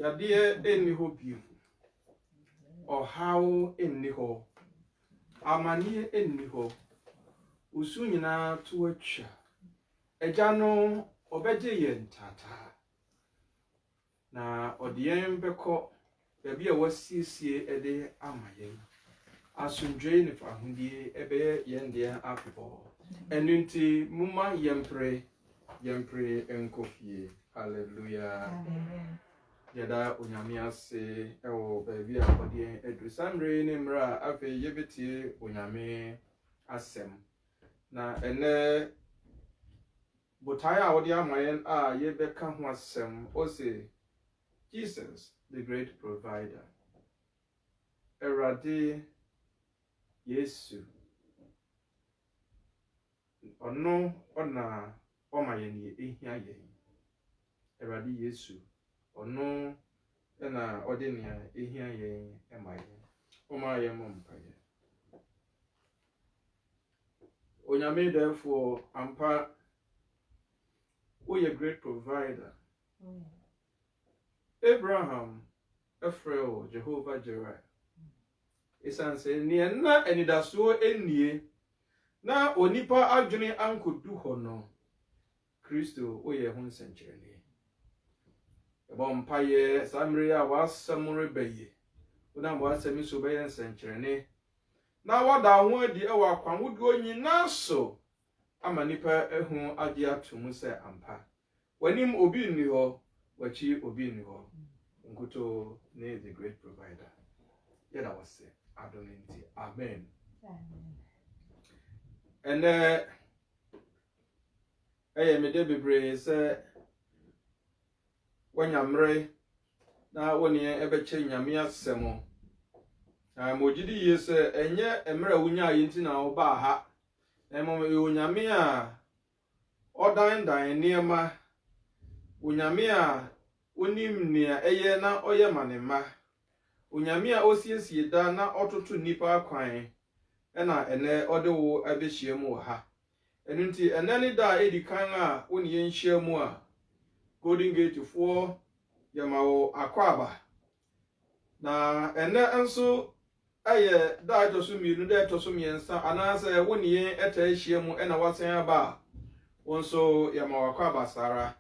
Yadeɛ enni hɔ bio. Ɔhaw enni hɔ. Amanneɛ enni hɔ. Usu nyinaa to atwa. Agya no ɔbɛgye yɛn taataa. Na ɔde yɛn bɛkɔ baabi a wasiesie de ama yɛn. Asomdwoe ne fahodie ɛbɛyɛ yɛn deɛ afebɔɔ. Ɛno nti muma yɛmpere nkɔ fie. Hallelujah. Amen. Yada onyame ase ɛwɔ baabi a ɔde yɛn aduru samre ne mmerɛ a afei yɛbɛtie onyame asɛm. Na ɛnɛ botae a wɔde ama yɛn a yɛbɛka ho asɛm ɔse Jesus the great provider. Awurade Yesu ɔno ɔna ɔma yɛn yɛ ehia yɛn. Awurade Yesu ɔno ɛna ɔde nea ehia yɛn ɛma yɛn. Ɔma yɛn mo mpaeɛ. Onyame therefore ampa woyɛ great provider. Abraham Ephraim Jehovah Jireh. Esan sɛ nea na anidasoɔ ennie na onipa adwene ankodu hɔ no. Kristo oye ho nsɛnkyerɛnne ɛbɔ mpaeɛ saa mmere a wasɛm rebaye wonam wasɛm so bɛyɛ nsɛnkyerɛnne na wada ho adi ɛwɔ akwanwodoɔ nyinaa so ama nipa ehu agye ato mu sɛ ampa wanim obi nni hɔ wachi obi nni hɔ nkuto ne the great provider yɛda wase adom nti amen ɛnɛ ɛyɛ mede bebree sɛ wanyamre na wone ɛbɛkyɛ nyame asɛm na mogidi yie sɛ ɛnyɛ emra wonya yinti na oba ha na mo onyame a ɔdan nneɛma onyame a onim nea ɛyɛ na ɔyɛ manema onyame a osiesie da na ɔtoto nipa kwan ɛna ɛnɛ ɔde wo abɛhyia mu ha ɛno nti ɛnɛ ne da edi kan a wone yɛnhyia mu a Golden Gate foɔ yɛma wo akwaba na ɛnɛ nso ɛyɛ da ɛtɔso mmienu da ɛtɔso mmiɛnsa anaasɛ wone yɛn ɛta ahyia mu ɛna wasan aba wo nso yɛma wo akwaba sara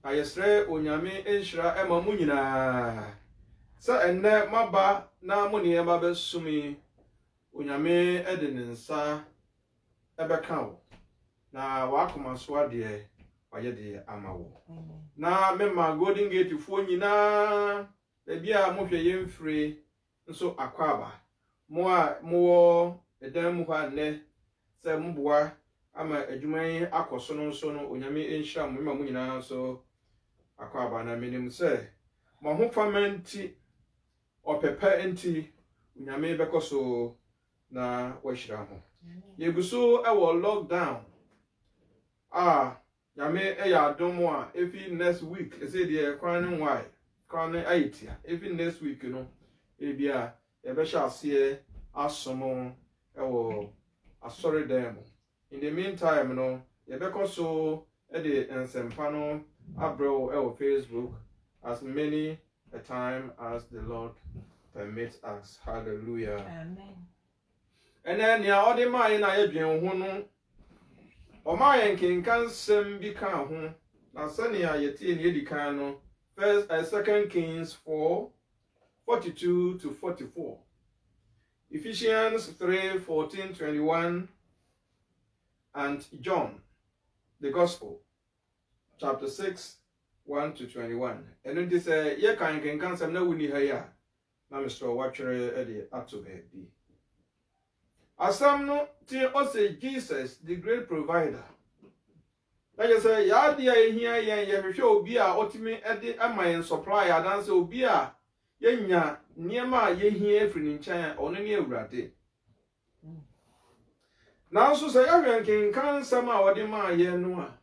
na yɛsrɛ onyame nhyira ɛma mu nyinaa sɛ ɛnɛ maba na mo ne yɛba bɛsumi onyame ɛde ne nsa ɛbɛka wo na wakoma so adeɛ wayɛ de ama wo na mema Golden Gate foɔ nyinaa baabi a mohwɛ yɛn mfiri nso akwaba mo a mo ɛdan mu hɔ anɛ sɛ mboa ama adwuma yi akɔso no nso no onyame nhyira mo mema mo nyinaa nso akwaba na menim sɛ mo ho fama nti ɔpɛpɛ nti onyame bɛkɔ so na wahyira ho yeguso ɛwɔ lockdown nyame ɛyɛ adom a efi next week ɛsɛ deɛ kwan ne nwai kwan ne ayitia efi next week no ebia yɛbɛhyɛ aseɛ asomo ɛwɔ asɔre dan mu in the meantime no yɛbɛkɔ so ɛde nsɛmpa no abrɛw ɛwɔ Facebook as many a time as the Lord permits us. Hallelujah. Amen. Ɛnɛ nea ɔde maa yɛn na yɛdwen ho no ɔmaa yɛn kenkan nsɛm bi ka ho na sɛnea yɛtie ne yɛdi kan no 2 Kings 4:42 to 44. Ephesians 3:14-21 and John the Gospel chapter 6:1-21. Ɛno nti sɛ yɛkan kenkan nsɛm na wuni ha ya na Mr. Watchere ɛde ato baabi. Asam no ti ɔsɛ Jesus the great provider. Like I say, yadi a here yɛhwehwɛ obi a ɔtumi ɛde ama yɛn supply adanse obi a yɛnya nneɛma a yɛhia afiri ne nkyɛn ɔno ne Awurade. Nanso sɛ yɛhwɛ nkenkan nsɛm a ɔde maa yɛn no a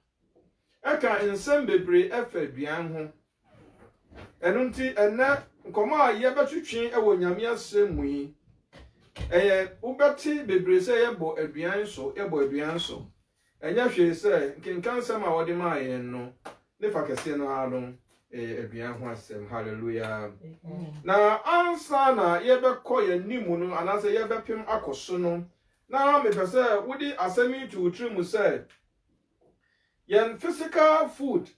ɛka nsɛm bebree ɛfa aduan ho. Ɛno nti ɛnɛ nkɔmɔ a yɛbɛtwitwe ɛwɔ Nyame asɛm mu yi ubeti bebree sɛ yɛbɔ aduan so ɛnyɛ hwee sɛ nkenkan nsɛm a wɔde maa yɛn no ne fa kɛseɛ no ano aduan ho asɛm. Hallelujah. Na ansa na yɛbɛkɔ yɛn nimu no anaasɛ yɛbɛpem akɔso no na mepɛ sɛ wode asɛm yi to wotiri mu sɛ yɛn physical food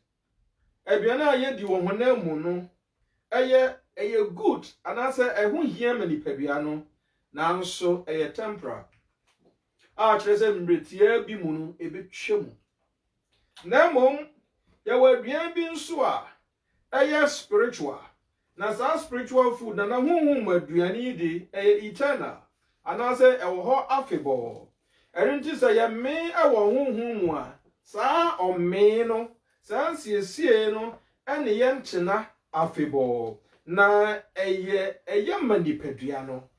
aduan a yɛdi wɔ honam mu no ɛyɛ good anaasɛ ɛho hia ma nipadua no nanso ɛyɛ temporal a kyerɛ sɛ mmeretia bi mu no ebetwa mu na mmom yɛwɔ aduan bi nso a ɛyɛ spiritual na saa spiritual food na honhom aduane yi de ɛyɛ eternal anaasɛ ɛwɔ hɔ afebɔɔ ɛno nti sɛ yɛme ɛwɔ honhom mu a saa ɔme no saa nsiesie no ɛne yɛntena afebɔɔ na ɛyɛ ma nipadua no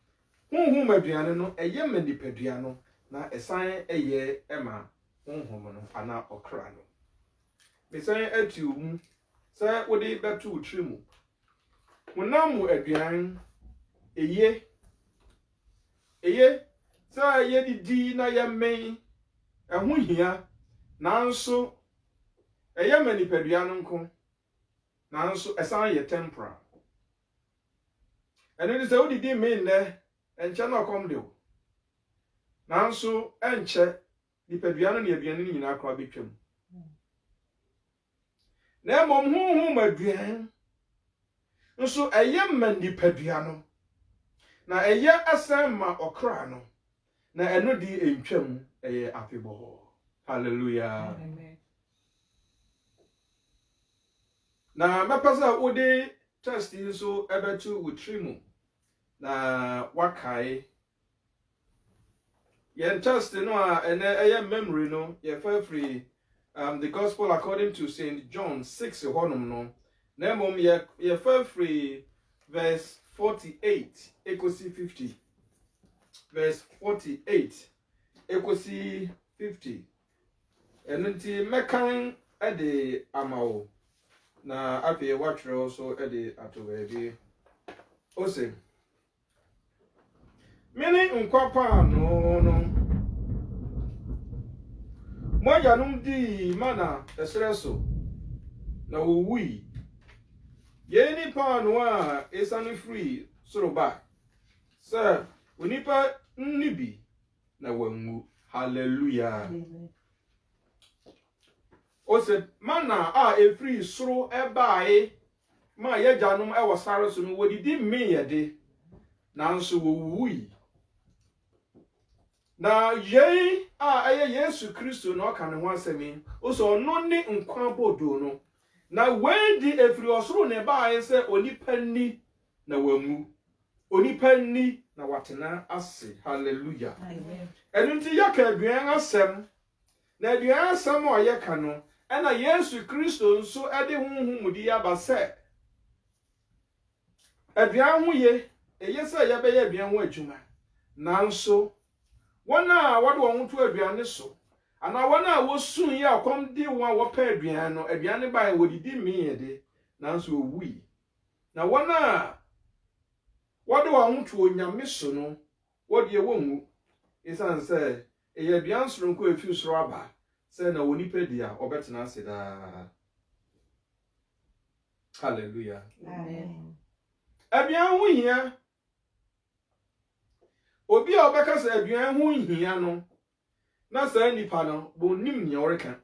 honhom aduane no ɛyɛ ma nipadua no na ɛsan ɛyɛ ɛma honhom no ana ɔkra no mesan atiw mu sɛ wode bɛto utri mu honam mu aduan ɛyɛ sɛ yɛdidi na yɛmɛn ɛho hia nanso ɛyɛ ma nipadua no nko nanso ɛsan yɛ temporal ɛno ne sɛ wodidi men dɛ ɛnkyɛ na ɔkɔm de wo nanso ɛnkyɛ nipadua no ne aduane no nyinaa kora betwam na mom honhom aduan nso eye manipadua no na eye asan ma okra no na eno di entwam eye afebɔ. Hallelujah. Amen. Na mapasa ode test nso ebetu wutrimu na wakai yen test no a ene eye memory no ye fa free the gospel according to St. John 6 honum no na mom ye fa free verse 48 ekosi 50 verse 48 ekosi 50 enunti mekan ede amawo na ape watchro so ede atobabi ose mini nkwapa no moja num di mana esreso na wowui ye ni pa no a esanu free soroba sir onipa nnibi na wangu. Hallelujah. Amen. Ose mana a efri soro ebae ma ye janum e wasare so no wodidi meyede nanso wowui na ye a eye Yesu Kristo no ka ne ho asemi oso no ni nkwa bodo no na wedi efri osoro ne bae se onipa ni na wamu onipa ni na watena ase. Hallelujah. Amen. Enunti yaka aduan asem na aduan asem o yeka no ena Yesu Kristo nso ede honhomudi aba se aduan ho ye eye se ye be ye aduan ho adwuma nanso wona wode won to aduan so ana wona wosun ye akom di won wo pa aduan no aduan ba wodidi miyede nanso owui na wona wode won to onyame so no wode ye wonwu isan se eye aduan soro nko efi soro aba se na wonipa dia obetena ase da. Hallelujah. Amen. Aduan ho hia obi a obeka se aduan ho hia no na sa nipa no bonim ne oreka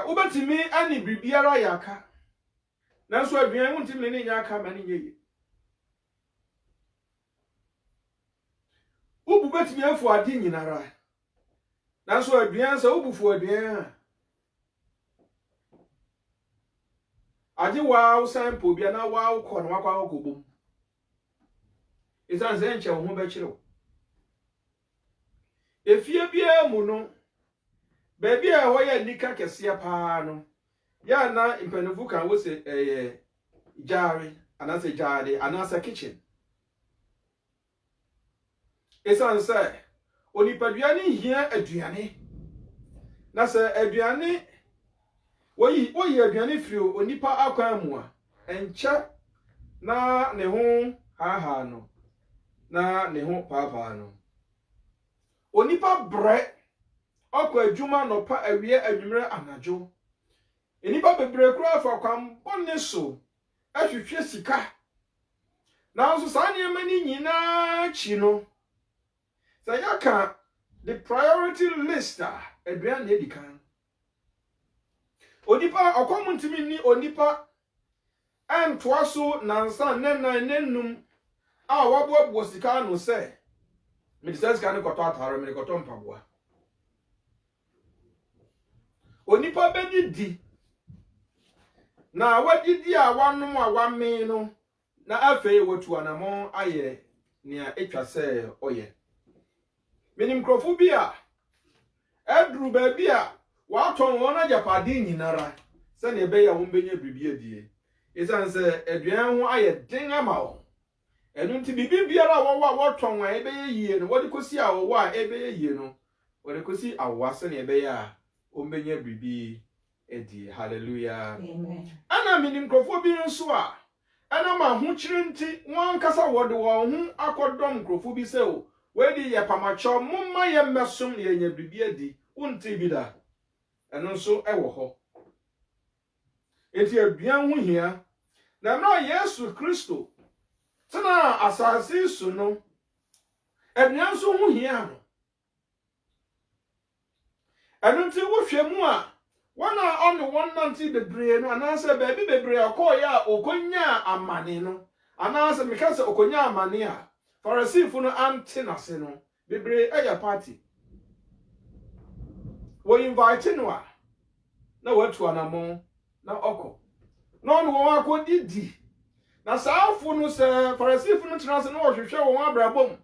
ubetimi ani bibiara yaka nanso aduan ho ntimi ne nya aka ma ne yeye ubu betimi afu ade nyinara nanso aduan sa ubufu aduan ade wa usampo bia na wa ukọ na wakwa okobom isan se nche ho be kire efie bia mu no ba bia ho ya nika kese pa no ya na impenufu kan wo se jare anase jare anase kitchen isan se onipaduane hia aduane na se aduane woyi aduane firi onipa akwan mu a encha na ne ho ha no na ne ho papa no onipa bre okwa adwuma no pa awie anwumre anajo enipa bebre kura afa kwam bonne so ahwehwe sika na nso saa ne mani nyina chi no sayaka the priority list aduan na edikan onipa akwam ntimi ni onipa antwa so nansa nenum a wabo sika no se me disas kan ko to ataro me ko to mpaboa onipa bedidi na wadidi a wanom a wame no na afei watu anamo aye nia etwa se oye menim krofo bi a edru ba bi a waton won ajapade nyinara se na ebe ya won benya bibia die isan se aduan ho aye den ama wo enu nti bibi biara wo wa waton wa ebe yie no wode kosi a wo a ebe yie no wode kosi awa se na ebe ya ombenya bibi edi. Hallelujah. Amen. Ana minim krofo bi nso a ana ma ho kire nti won kasa wode wo ho akodom krofo bi se o wedi ye pamacho mumma ye mesom ye nya bibi edi unti bi da eno nso ewo ho enti aduan ho hia na no Yesu Kristo tena asase su no aduan so ho hia no ɛno nti wohwɛ mu a wana ɔne wɔn nante bebree no anaasɛ baabi bebree ɔkɔɔyɛ a okonya amane no anaasɛ meka sɛ okonya amane a Farisifo no ante nase no bebree ɛyɛ party wo invite no a na watu anamon na ɔkɔ na ɔno wɔn akɔdidi na saafo no sɛ Farisifo no tena se na wɔhwehwɛ wɔn abrabom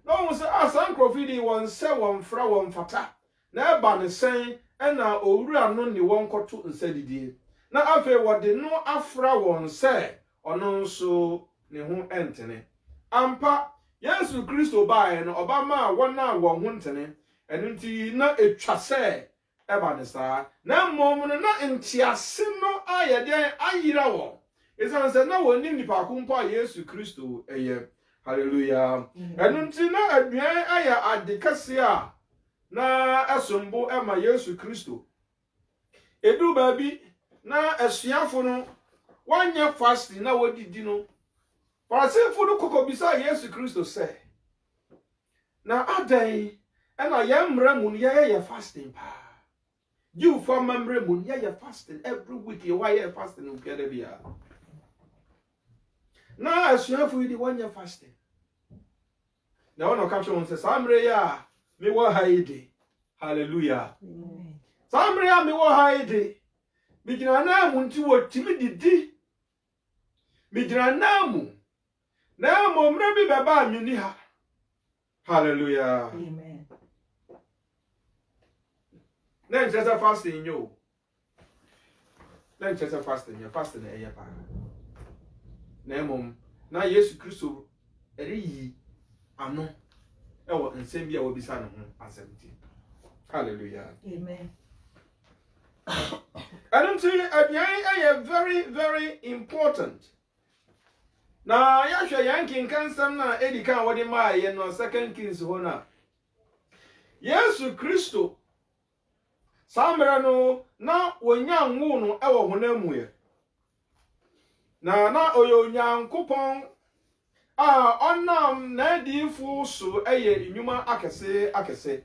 na wɔn sɛ asankrɔfi di wɔn sɛ wɔn fra wɔn fata na ɛba ne sɛn ɛna owura no ne wɔn kɔto nsadidie na afei wɔde no afra wɔn sɛ ɔno nso ne ho ɛntene ampa Yesu Kristo bae no ɔba ma wɔn a wɔn ho ntene ɛno nti na etwa sɛ ɛba ne saa na mmom no na ntiase no ayɛ deɛ ayira wɔn esan sɛ na wɔn nim nipa ko mpo a Yesu Kristo ɛyɛ hallelujah ɛno nti na aduan ayɛ ade kɛse a na esombo ema Yesu Kristo edu baabi na asuafo no wanyɛ fasting na wodidi no Farisifo no kokobisa Yesu Kristo sɛ na adan ɛna yɛmra mu no yɛyɛ fasting pa you for memre mu yɛyɛ fasting every week yɛyɛ fasting no kɛda bia na asuafo yi di wanyɛ fasting na wɔn ka kyerɛ wɔn sɛ saa mre ya me wo ha ide hallelujah saa mre ya me wo ha ide me gyina na mu nti wo timi didi me gyina na mu na mo mre bi baba mi ni ha hallelujah amen na nkyɛ fasting yo na nkyɛ fasting ɛyɛ pa na emom na Yesu Kristo ɛreyi ano ɛwɔ nsɛm bi a wɔbisa ne ho asɛmti hallelujah amen and until aduan ɛyɛ very very important na yahwɛ yankin kansam na edika wɔde maa yɛ no 2 Kings ho na Yesu Kristo samere no na wonya nwu no ɛwɔ honam yɛ na oyo Nyankopɔn a ɔnam na adiifo so ɛyɛ nnwuma akɛse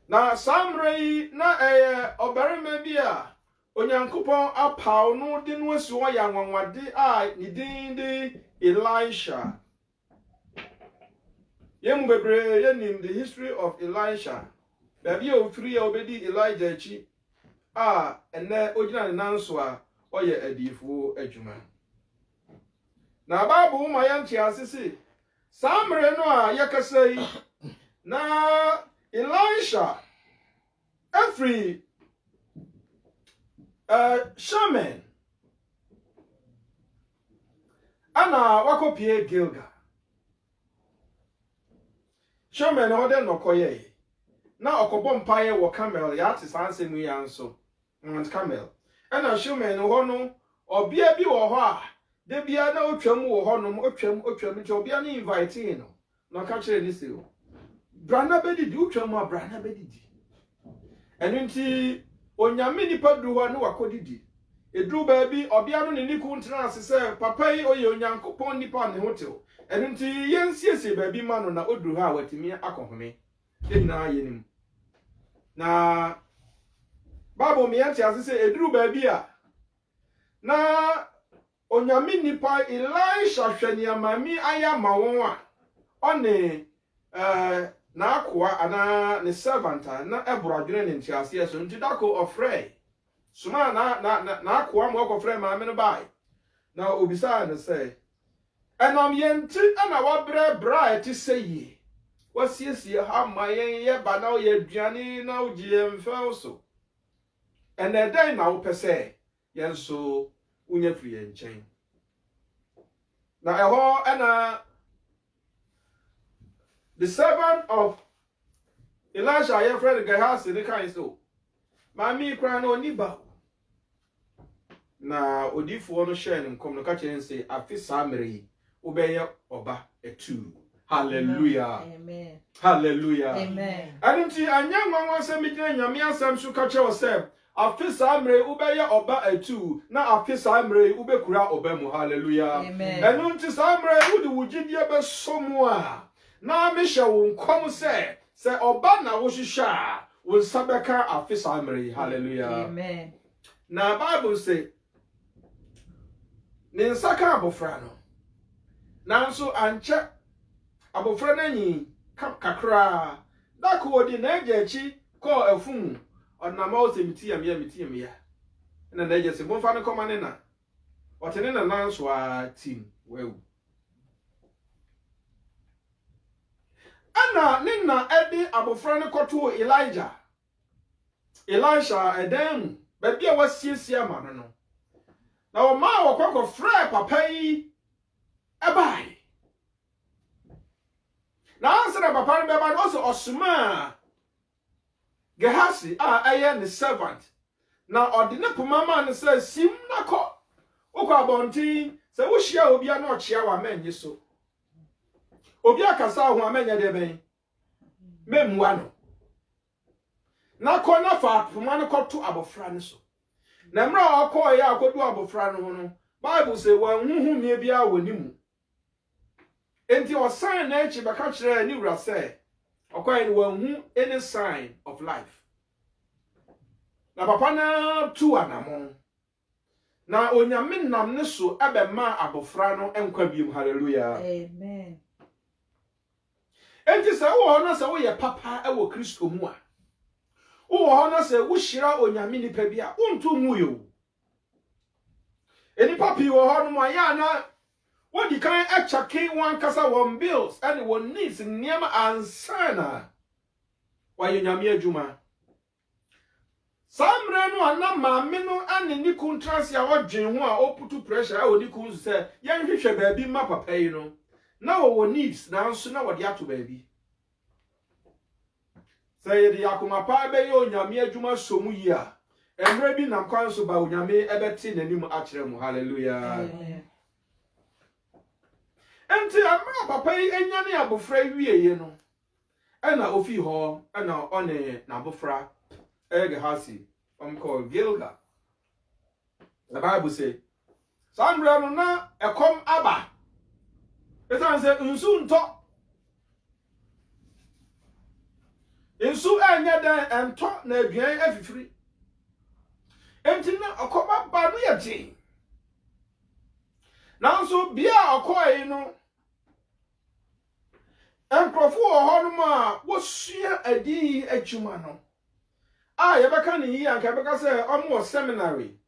na samre yi na ɛyɛ ɔbarima bi a Onyankopɔn apaw no de no asu ɔyɛ anwanwade a ne din de Elisha yɛmu bebree yɛnim the history of Elisha baabi a ofiri a obedi Elijah akyi a ɛnɛ ogyina ne nan so a ɔyɛ adiifo adwuma na Bible ma yɛnte asese samre no a yɛkasa yi na Elisha every shaman ana wakopie Gilgal shaman no de no koye na okobɔ mpae wɔ camel ya te sanse mu ya nso and camel ana shaman ho no obia bi wɔ hɔ a de bia na otwam wɔ hɔ no otwam nti obia na invite no na ka kyerɛ ni se o brana bedidi otwam a brana bedidi ɛno nti onyame nipa du hɔ no wakodidi edru baabi obia no ne niku ntena ase sɛ papa yi oyɛ Onyankopɔn nipa ne hotel ɛno nti yɛnsiesie baabi ma no na odru ha watimi akɔhome ɛnyina yɛnim na Bible me yɛnte ase sɛ edru baabi a na onyame nipa Elisha hwɛ ne amami aya ma wɔn a ɔne na akoa ana ne servant na ebrodwene ne ntiase so nti dako ofrɛ suma na akoa mo akɔfrɛ maame no bai na obisa ne sɛ ɛnam yɛnti ana wabrɛ bra eti sɛyi wasiesie ha ma yɛn ba na yɛ aduane na ogye mfɛw so ɛnɛ dɛn na wopɛ sɛ yɛn so unya firi yɛn nkyɛn na ɛhɔ ɛna the servant of Elisha, your friend Gehazi, the kind so. Mami kra no niba. Na odifo no share nim kom no ka kyerɛ say afi samre obeye oba etu. Hallelujah. Amen. Hallelujah. Amen. Anunti anya nwanwa asɛm gyina nyame asɛm so ka kyerɛ sɛ afi samre obeye oba etu na afi samre ubekura oba mu. Hallelujah. Amen. Anunti samre wudi wugidie be somu a na me hye wo nkom sɛ oba na wo hwehwɛ a wo sabeka afisa amre hallelujah amen na Bible say ne nsaka abofra no nanso anche abofra nanyi kakra da ko odi na ejechi ko afun onama o semiti ya ya na eje se bonfa ne koma ne na otene na nanso a team wewu ana ninna edi abofra ne koto Elijah Elisha edem ba bia wasiesie ma no na o ma wakọ frɛ papa yi ebai na answer papa ne beba no so osuma Gehazi a aye ne servant na ɔde ne pomama ne sɛ sim na kɔ okɔ abɔnten sɛ wo hia obi a na ɔkyea wa manye so obi akasa ho amanya de ben memua no na kɔ na fa poma ne kɔto abofra ne so na mra akɔ ya akodu abofra no ho no Bible say wan huhu me bia wonimu enti osan na echi baka kyerɛ ni wura sɛ ɔkɔɛ ni wan hu any sign of life na papa na tu anamon na onyame nam ne so abɛma abofra no enkwa biem hallelujah amen enti sɛ wo na sɛ wo yɛ papa ɛwɔ Kristo mu a wo na sɛ wo hyira onyame nipa bi a wonto mu yo eni papi wo no mo ya na wodi kan achake wan kasa won bills and won needs niema ansana wa yonyame adwuma samre no ana maame no ane ni contrast ya odwen ho a oputu pressure a oni kun se yen hwehwe baabi ma papa yi no na wo needs na nso na wodi ato baabi say the yakoma pa be yo nyame adwuma somu yi a emre bi nam kwan so ba onyame ebeti nanim a kire mu hallelujah enti amra papa yi enyane abofra wieye no ena ofi ho ena one na abofra Gehazi called Gilgal. The Bible say Sandra no na ekom aba etan say nsu nto nsu anya dan ento na aduan afifiri enti na akoma ba no yeti nanso bia akoi no enkrofo ho no ma wosua adi adwuma no yebeka ni yi anka beka say omo seminary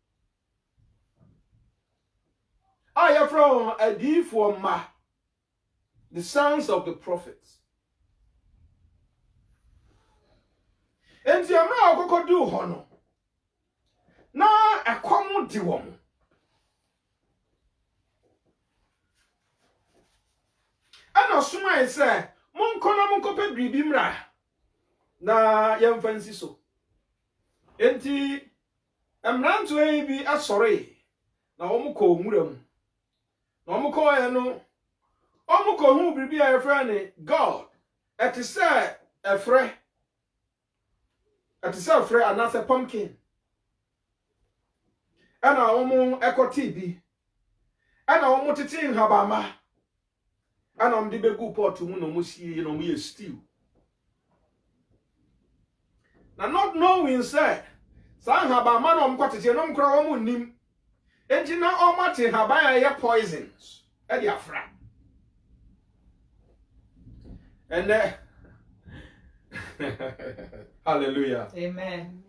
you from adi for ma the sons of the prophets enti amra okokodu ho no na ekom di wo mo ana suma ise monkope bibi mra na yemfansi so enti emranto yi bi asore na omukọ muram na omukọ ye no omukọ hu bibi a efre ne God etise efre anase pumpkin ana omu ekoti bi ana omu titi habama ana omdi begu pot mu no mu sie no mu ye stew na not knowing say san habama no omkotete no mkra omu nim enti na omate habaya ye poisons e dia fra and hallelujah amen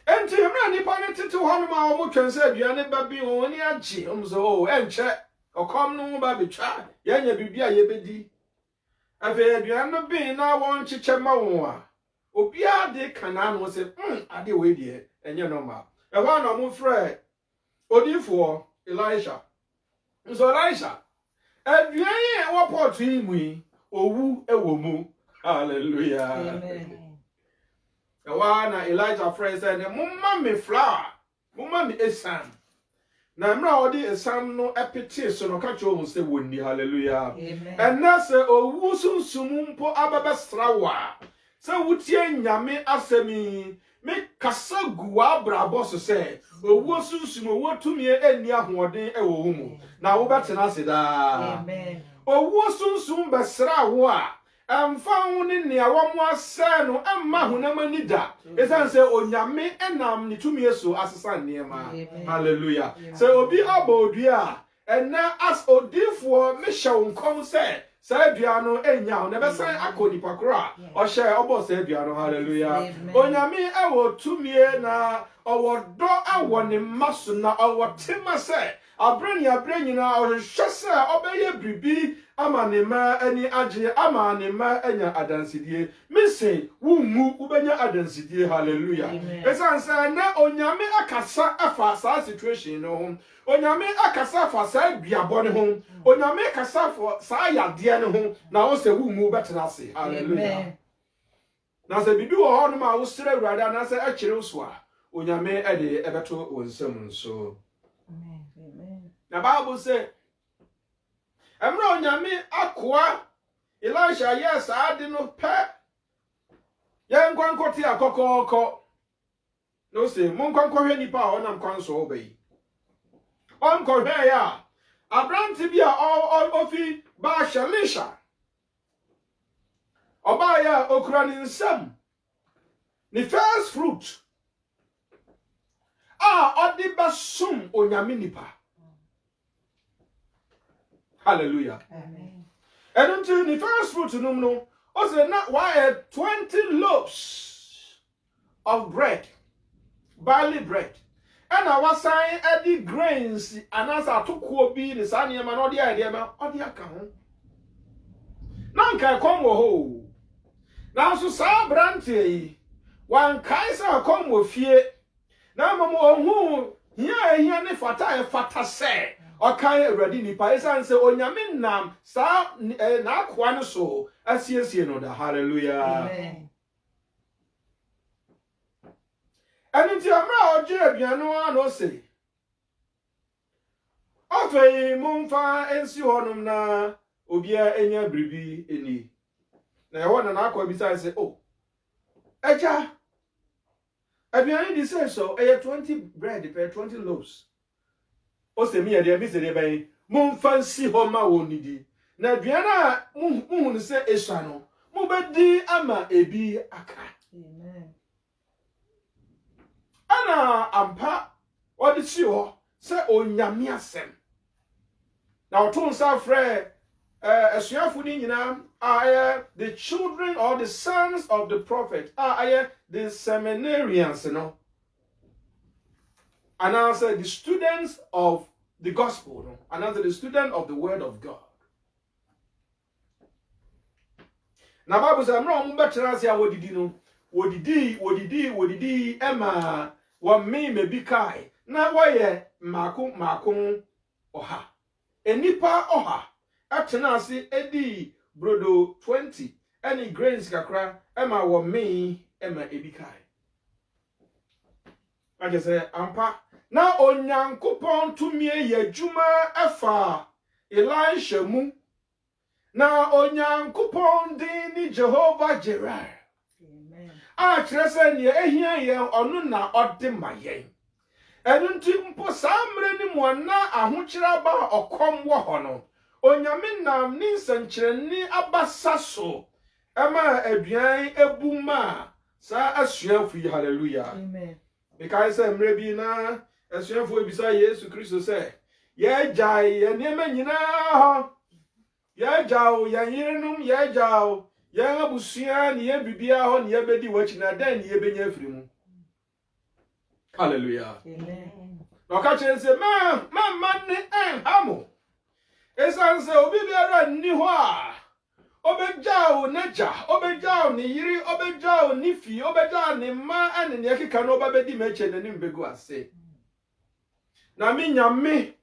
enti emra nipa ne tete ho no ma omu twense aduane ba bi oni agye omzo enche okom no ba betwa yanya bibia ye bedi afi aduane no bi na won chiche ma won a obia de kana no se ade we de enye normal e ho na mo frɛ odifo Elisha nso Elisha aduane e wo pot yi mu owu ewo mu hallelujah amen e wa na Elijah frɛ say ne mumma me flour mumma me esam na mra odi esam no epete so no ka cho mo se wonni hallelujah amen and na se owu sunsum mpo ababa strawa se wutie nyame asemi me kasa guwa brabo so se owu sunsum owu tumie eni ahoɔden ɛwɔ wo mu na wo betena se da amen owu sunsum besra wo a found in near one more son, and Mahunamanida. As I say, Onyame and Nam Nitumia so as a son near ma. Hallelujah. So, be abo, dear. And now, as Odi for Michel come say, Sabiano, and now never say Akodi Pakra, or share about Sabiano, hallelujah. Onyame, I will to me na, or what do I want in Masuna, or what Timma say. I'll bring you now, or Shassa, obey your bribi, Amanema, any Aji, Amanema, and your Adansidie. Missy, woo, Ubenya Adansidie, hallelujah. As I say, now Onyame Akasa, a fast situation, no. Onyame akasa for say bia bone ho onyame kasa for say yade ne ho na wo se wu mu betena se hallelujah na se bibi wo ho no ma wo sere awurade na se a kire wo so a onyame e de ebeto wo nsam nso amen na bible say emra onyame akoa Elisha yes ade no pe ye nkwankoti akokoko no se mon kwankwohwe nipa a onam kwanso obai Uncle Heya, Abrantibia all ofi ba Shalisha. Obaya okranin sam. The first fruit. Odi basum onyaminipa. Hallelujah. Amen. And until the first fruit no, also not why 20 loaves of bread, barley bread. And I was saying Eddie grains and as I took Kobe, the Sunny man or the idea or the account. None can come ho. Now, so Sabranti, one Kaiser come with fear. Now, who here, fata say, or kind ready ni paisa and say, oh, Yamin nam, sa na quano so, as yes, you know, the hallelujah. Amen. And until I'm Jebiano, no say. Offer Mumfa and Sionum na Ubia enya bribi any. Now, one and aqua besides say, oh, Eja, I be only say so, 20 bread, 20 loaves. O say me, dear Mr. Bay, Mumfa si homa wonidi. Na Diana Moon say Esano, Mubedi ama ebi aka. Amen. Ana ampa wadi siwo se onyame asem na oton sa frɛ asuafo ni nyina the children or the sons of the prophet the seminarians no and answer the students of the gospel no and answer the student of the word of God na Bible say amra omo betena ase a wodidi no wodidi ema wa me bi kai na waye mako oha enipa oha atena ase edi brodo 20 any grains kakra ema wa me ema ebi kai aje say ampa na onyankopon tumie ye juma efa Elisha mu na onyankopon din ni Jehovah Jireh Tresen ye ehia ye onu na ode mayen. Enunti mpo samre ni mo na ahokyira ba okom wo ho no. Onyame nam ni nsankyereni abasaso. Ema aduan ebuma sa asuafo yi hallelujah. Amen. Because say mre bi na asuafo ebisa Yesu Kristo say, ye jai ye niema nyina ho. Ye jao ye yirenum ye jao. Yang abusia ni ye bibia ho ni ye bedi wachi na dan ni ye benya afiri mu. Hallelujah. Amen. No ka chen se man ni hamo. Esan se obi biara ni ho a. Obejao naja, obejao ni yiri, obejao ni fi, obejao ni ma ane ni akika no babedi meche na ni mbegu ase. Na mi nyame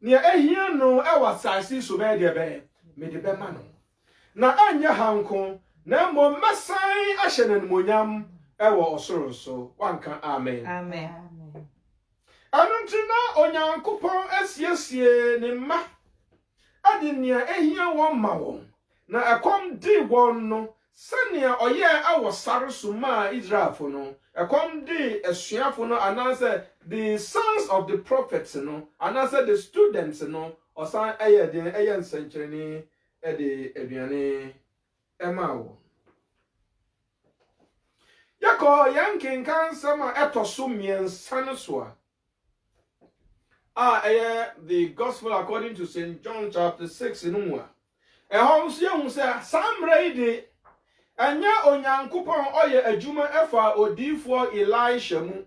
ni ehia no e wasasi so be de be me de be ma no. Na anya hanko na mo masan ahye na monyam ewo osoro so wanka amen amen anuntina onyankopon asiesie ne ma adenia ehia won ma won na ekom di won no sania oye awo sare so ma Israelfo no ekom di esuafo no anase the sons of the prophets no anase the students no osan eye de eye nsankyereni ede aduane emawo yako yankin kan sama etoso miensa no so the gospel according to St. John chapter 6 in mu a ehom so yehun se samre de anya onyankopon oye adwuma efa odifo Elisha mu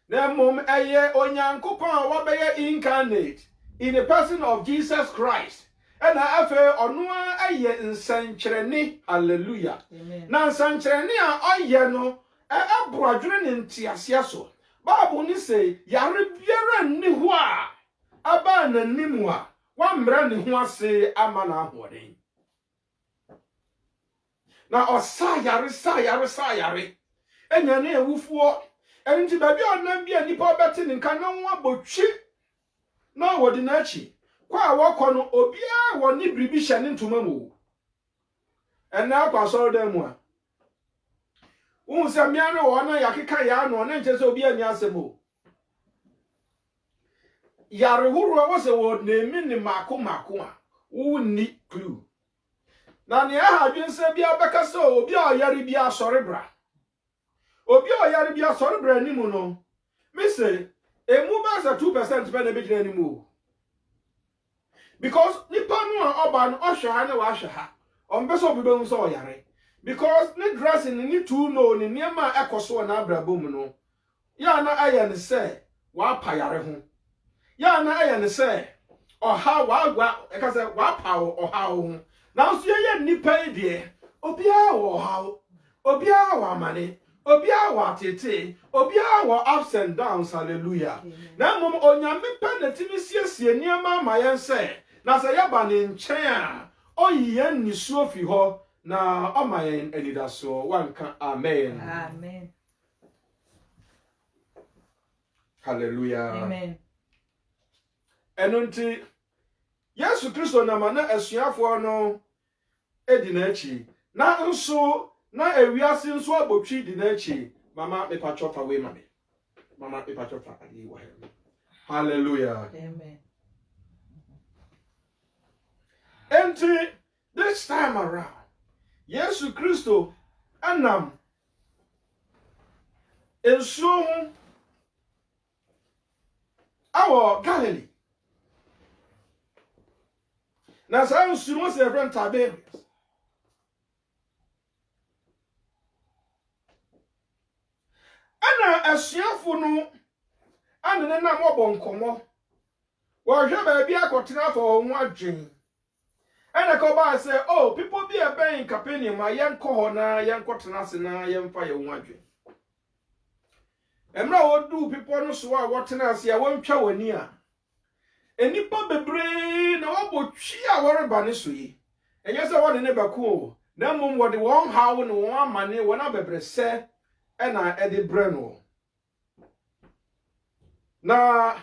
na mom eye onyankopon wabeye incarnate in the person of Jesus Christ. And afe ono aye nsankyerene hallelujah. Na nsankyerene a oye no abroadwene ne ntiase so. Bible ni say yare biara nni ho a aba na nimu a wa mra ne ho ase ama na ahoden. Na osa yare enya ne ewufuo enti ba bi onam bi anipa obete ne nka na ho abotwi na wodi na achi kwa wokọ no obia woni bribi hye ne ntoma mu ena akwa so dem a unse mia no wona yakeka ya no na nche se obia ni asemo yare huru wo se wo na emi ni mako a wo ni clue na ne ha dwense bia beka se obia oyare bia sori bra obia oyare bia sori bra ni mu no me say emu ba sa 2% be na be gina ni mu because nipa no a oba no ohwa na wa hwa ha ombeso obi be hu so oyare because ne dressing ni tu no ni niema ekoso na abrabom no ya na aye ne se wa payare ho ya na aye ne se oha wa agwa e ka se wa pawo oha ho na so ye nipa de obia wo ha obia wo amane obia wo tete obia wo ups and downs hallelujah. Na mom onyame pa na timi siesie niema ma yen se na se yaba ne nchen a oyiye nisuo fi ho na omayen enidaso wanka amen. Amen. Hallelujah. Amen. Enunti Yesu Kristo na mana asuafo no edi na echi na nso na ewiase nso abotwi di na echi mama me pacho fa we mame mama me pacho fa adi wa hallelujah. Amen. Enti this time around Yesu Kristo anam ensuo awo Galilee na sa nsuo se friend Tiberius ana asuafo no anene na mobɔ nkomo wo hwe ba bia akotena fo ho adwen ana ko ba say oh people be a ben Capernaum ayenko ho na yenkotena se na yemfa ye ho adwen emra wodu people no so a wotena se a wontwa wani a enipa bebre na wabotwi a woreba ne so yi enye se wode ne bako na mum wode won hawo ne won amane won abebre se ena ede breno na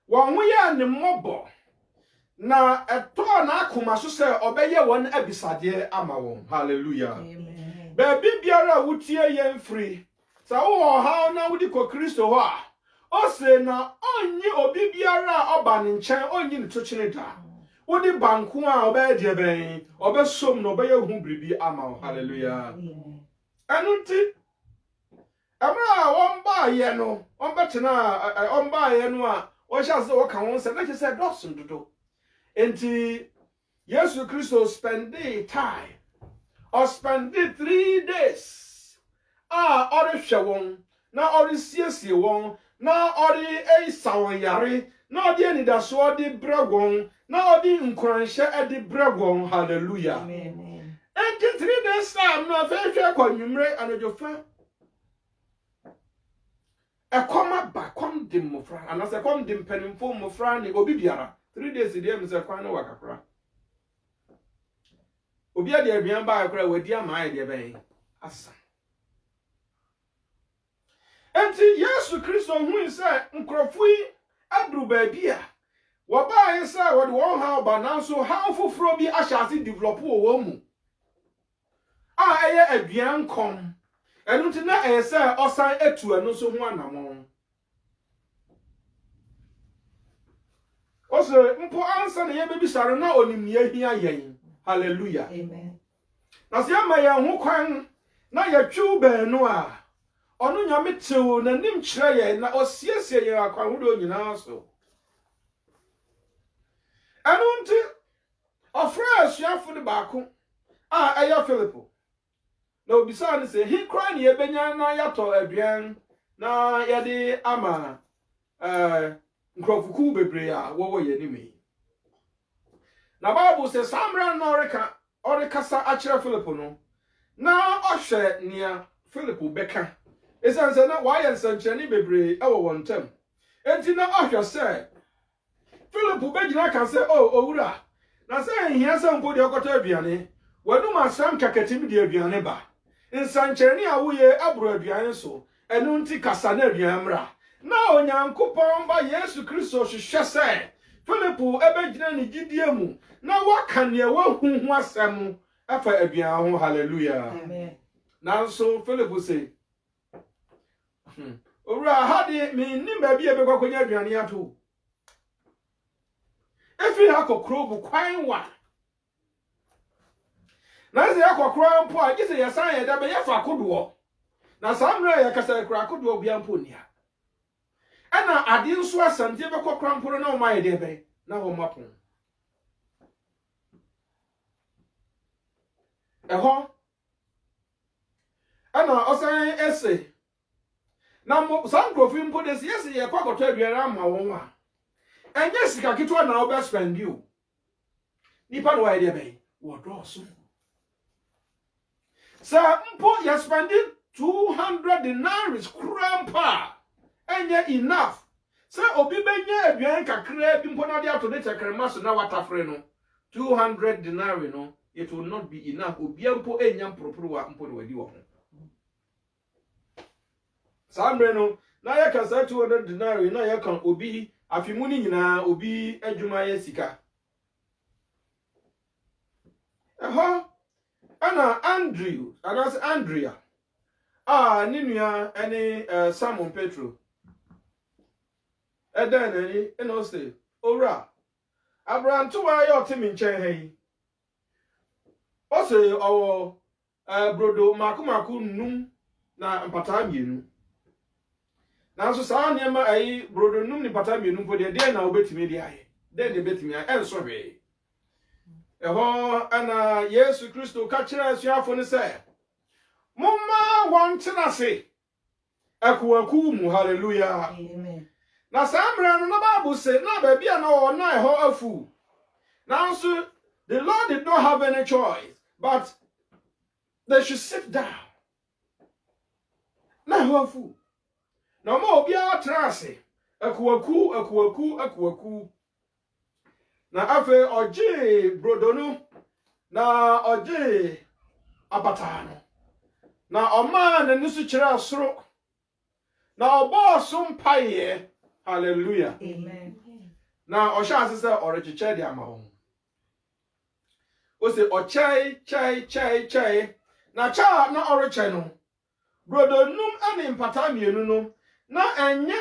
won ho ya ne mmobo na eto na akoma so se obeye won abisade ama won hallelujah. Amen. Baby biara wutie yen free sa wo ha na wudi ko Kristo ho a o se na onyi obi biara oba ne nchen onyi ne tochine da wudi banku a obeye de ben obesom no obeye hu bribi ama won hallelujah. Enunti amra won ba ye no on betena on ba ye no a wo sha se wo kan won se na che se dosun dodo enti Yesu Kristo spend time or spend 3 days ori hwe won na ori siesie won na ori sawon yare na odi enidaso odi bregon na odi nkuranhye edi bregon hallelujah. Amen. Enti 3 days time na fe hwe kwanwumre anojofa ekoma ba kom dim mofra anase kom dim penimfo mofra ni obi biara 3 days dey am se kwan na wakakra obi ade aduan ba akra wadi ama ide ben asa enti Yesu Kristo hu se nkrofui adru ba bia wo ba yin se wode won ha ba nanso ha foforo bi ahyase develop wo mu a eye aduan kom enunti na ese osan etu enu so hu anamon ose mpo ansa na ye bebi sare na onim ye hia yen hallelujah. Amen. na se ama ya ho kwan na ya twu baanu a ono nyame tew na nim kyerɛ ye na osiesie ye akwan hodo nyina so anunti ofra asuafo ne baako a ɛyɛ Philip na obisa ne se he kran ye benya na yato aduan na yɛde ama nkrofuku bebre a wɔwɔ yɛ nimi na Bible se samra na ɔrekasa akyerɛ Philip no na ɔhwɛ nia Philip bɛka esanse na wayɛ nsankyerɛne bebre ɛwɔ wɔn ntam enti na ɔhwɛ sɛ Philip bɛgyina ka sɛ owura na sɛ nhia sɛ mpo de ɔkɔtɔ aduane wɔdum asam kakatim de aduane ba nsankyerɛne a woyɛ aburo aduane so ɛno nti kasa na aduane mra na onyankopɔn ba Yesu Kristo hwehwɛ sɛ Philip ɛbɛgyina ne gidie mu na waka ne wahu ho asɛm afa aduane ho hallelujah amen nanso Philip sɛ owura ha de me nim ba bi e bekwakonya aduane ato efi ha kokro bu kwan wa na ze akokro mpo a gise yesan ye da be yefa kodoɔ na samra ye kasa kra kodoɔ bia mpo nia ana ade nso asante be kokro mpo na o ma de be na ho mapon eho ana osan ese na mo san profim mpo de yesi ye kwakoto aduara ma won a enye sika kitwa na obe spend you nipa no wa de be wo do so sa mpo ya spending 200 denarii krampa enye enough sa obi benye aduan kakra bi mpo na de ato ne chekrema so na watafre no 200 denarii no it will not be enough obi mpo enya mproporo wa mpo de wadi wo ho sambre no na ya kasa 200 denarii na ya kan obi afimu ni nyina obi adwuma ya sika ana Andrea ninua ene Simon Petro edan nani eno say ora abranto wa ya otimi nchen hai o say owo brodo makomako num na mpata mienu nanso saa niema ayi brodo num ni mpata mienu po de na obetimi di aye de betimi enso hwe eho ana Yesu Kristo ka kire asuafo ne se mumma won tenase akuaku mu hallelujah amen na samra no na Bible say na ba bia na o na eho afu nanso the Lord did not have any choice but they should sit down na eho afu na ma obi a trase akuaku na afe oje brodonu na oje abatano na oma na nisu kire asoro na obo so mpaye hallelujah amen na o sha asese orechiche di amaho o se o chai na cha na oreche no brodonum ani mpata mienu no na enye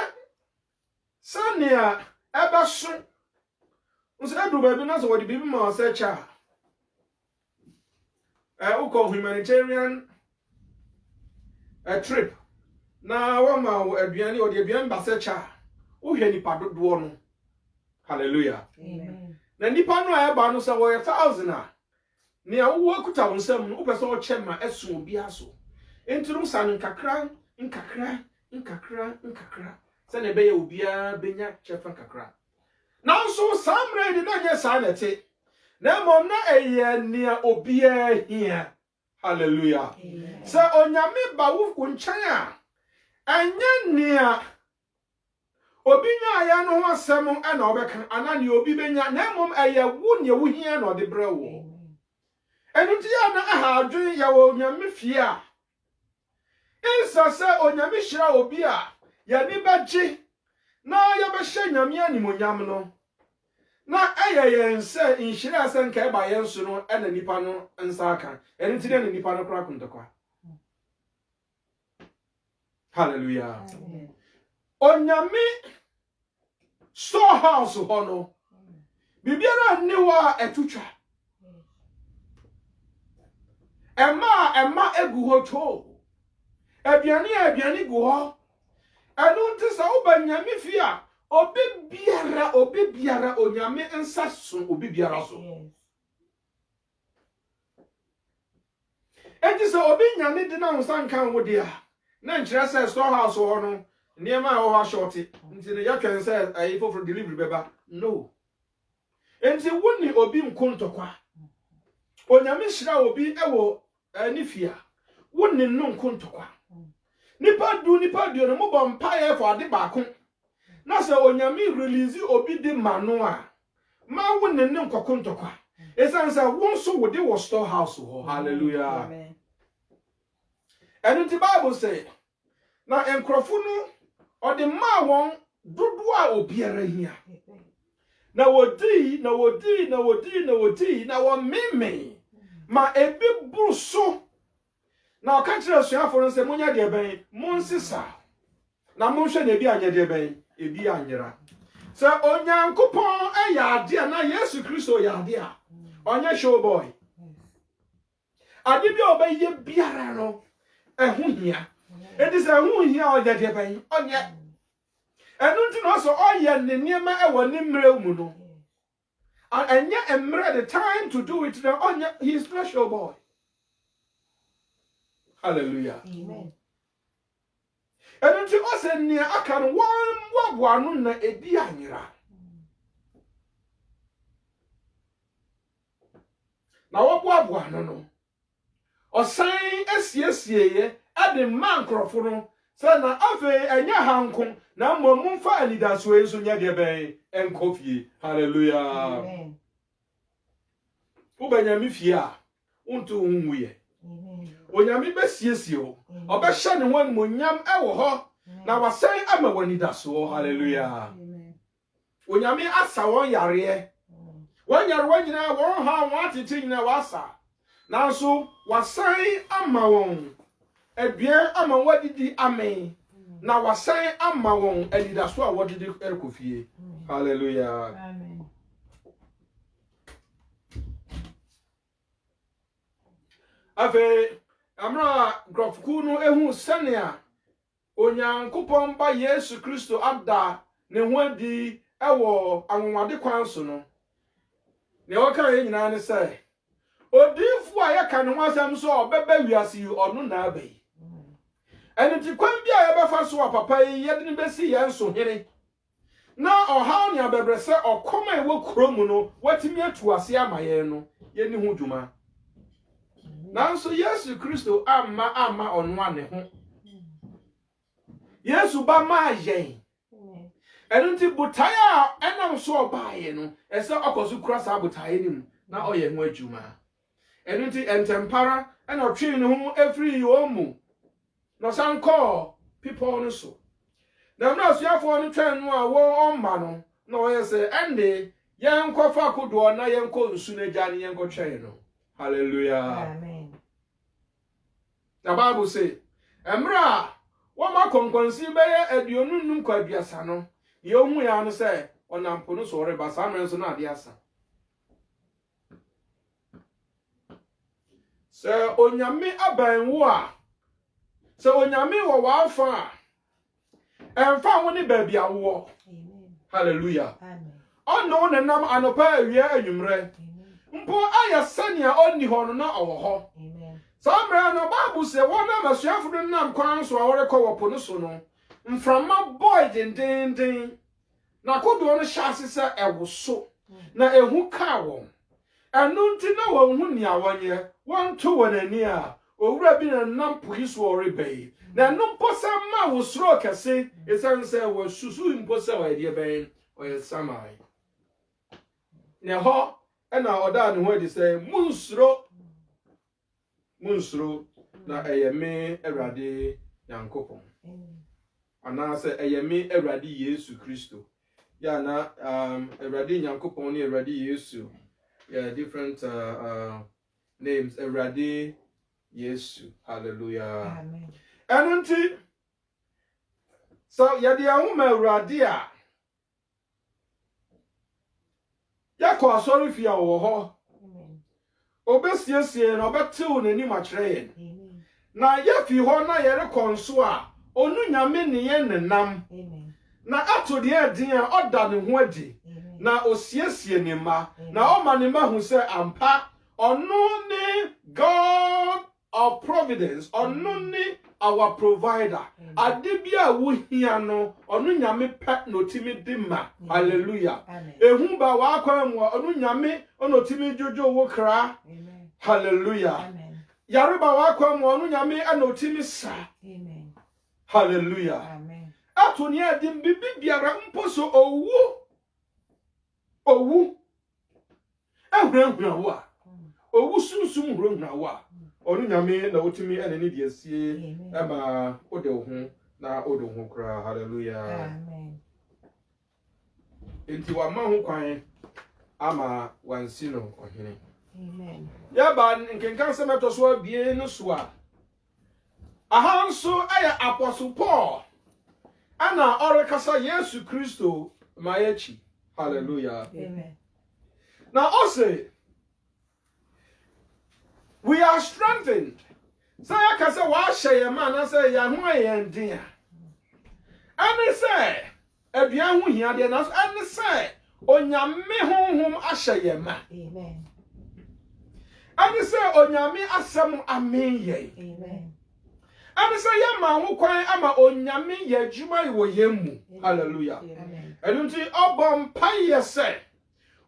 sania ebeso nso edu baby na so wodi bibi ma se cha uko humanitarian trip na wa ma aduane odi aduane ba se cha wo hwe nipa dodo no hallelujah amen na nipa no a eba no se wo 1000 a ne a wo akuta wo nsam no wo pese wo chema esu obi aso enturu san nkakra se ne be ya obi a benya chefa nkakra nanso samre de na nye sanete na mom na eye nia obi a hia hallelujah amen se onyame ba wo nkyɛn a anya nia obi nya ya no ho asɛm ana obɛka anani obi benya na mom eye wo ne wo hia na ɔde brɛ wo enu ti ya na aha adwen ya wo onyame fie a insa se onyame hyira obi a ya ni bagye na ya bɛhyɛ nyame animonyam no na yen se inhyira se nka eba yen so no na nipa no nsa aka enu ti na nipa no kra kuntokwa hallelujah amen onyame storehouse ho no bibiara ni wa etutwa Emma egu ho cho. Aduane gu ho. Enu nti sa wo ba nyame fi a obi biara onyame nsa so obi biara so. Enti sa obi nyame di na nsa nkan wo dia. Na nkyerɛ sɛ storehouse ho no niema a wo ha shorty. Nti ne yakwen sɛ ayi for delivery beba. No. Enti woni obi nkontokwa. Onyame hyira obi ewo anifia. Woni no nkontokwa. Nipa du no mo bompa ye for ade baako. Na se onyame release obi di mano a ma woni ne nkokontokwa. Esan say won so wo de wo storehouse ho. Hallelujah. Amen. And the Bible say na enkrofo no ode ma won dodo a obiara hia. Na wodi na wo meme ma ebi buru so na oka kire asuafo no se munya de ben monsisa na monhwe na ebi anya de ben ebi anyera se onyankopon ayade na Yesu Kristo yade a onye show boy ade bi obaye biara no ehu hia edi se ehu hia o de ben onye enu nti no so oye ne niema ewo ne mre mu no and yet the time to do it now. Oh, he's special boy. Hallelujah. Amen. And until us and near I can one na edi anyira. Now what no. Or sign SCSA at the man crofono. Sana afe enya hanko na mumfa alida so enso nya de ben enkofi. Hallelujah. Amen. Ubanyami fie a unto hunwuye. Amen. Onyami besiesie ho. Obehye ne ho monyam ewo ho na wasan ama wanida so. Hallelujah. Amen. Onyami asa won yare. Won yare wanyina won ha won atete nyina wasa. Nanso wasan ama won ebien ama wadidi amen na wasan ama won adidaso a wadidi erkofie. Hallelujah. Amen. Afe amra grofku no ehu senia onyankopon ba Yesu Kristo ada ne ho adi ewo anwonwade kwan so no ne waka ye nyina ne sai odifu a yaka ne ho asam so obeba wiase onu na abai eni ti kwan bia ye befa so papa yi ye de besi ye nso hene na oha ne abebrese okoma ewo kromu no watimi atu ase amaye no ye ni ho dwuma nanso Yesu Kristo ama onwa ne ho Yesu ba ma yen enu ti butaya enam so obaaye no ese okoso kura sa butaye nim na oye ho adwuma enu ti entempara ena otwe ne ho efri yomu no sanko people no so na mna asuafo no twen no a wo omma no na oye se ende yen kofa kodo na yen ko nsu na gya ne yen ko twen no. Hallelujah. Amen. The Bible say, Emra, what my conquency by a dionum quite biasano. The only answer say, on Amponus or Basamans on Adiasa. Sir, on Yami Aban Wa. So on Yami or Wildfire. And found one baby a war. Hallelujah. Amen. Unknown and number and a pair of year you mre. Mpo aya sania onni hono na owo. Amen. Samra no Bible say one na masuafo no nam kwan so aworekọ wopo no so no. Mframa boy den. Na kodo no hyase se ewoso. Na ehu ka won. Enu nti na won hu ni awonye. Won to wonani a owura bi na nam police wore bai. Na no mposa ma wo soro kese esan se wo susu mposa wa de bai o samai. Ne ho ena oda ne ho di say munsuro na eyeme Awurade Nyankopon ana say eyeme Awurade Yesu Kristo ya na Awurade Nyankopon ne Awurade Yesu yeah different names Awurade Yesu. Hallelujah. Amen. Enunti so yade ahoma Awurade a yakọ asori fia wo ho obesiesie na obetew n'anim akyerɛ yɛn na yɛfi hɔ na yɛrekɔ nso a onu nyame ne yɛn nenam na ato de adin a ɔda ne ho adi na osiesie ne ma na ɔma ne ma hu sɛ ampa ɔno ne God of providence ɔno ne our provider ade bia wo hia no ɔno nyame pɛ no timi di ma hallelujah ehu ba wa akwan mu ɔno nyame ɔno timi jojo wo kra hallelujah yare ba wa akwan mu ɔno nyame ɔno timi sa hallelujah amen ato ne adim bibi biara mpo so owu ehurahura wo a owu sunsum hurahura wo a onu nyame na wotimi ene ne de asie ema ode wo ho na ode wo ho kra hallelujah amen enti wa ma ho kwan ama wansi no ohene amen ya ba nkenkan se meto so abie no so a ahanso aya apostle Paul ana orekasa Yesu Kristo mayechi hallelujah amen now also we are strengthened. Say I say wa share man na say ya ho yen din. Ani say aduan ho hia de na so ani say onyame honhom ahye ye ma. Amen. Ani say onyame asem amen ye. Amen. Ani say ye ma ho kwan ama onyame ye adwuma wo ye mu. Hallelujah. Amen. Enunti obom paye say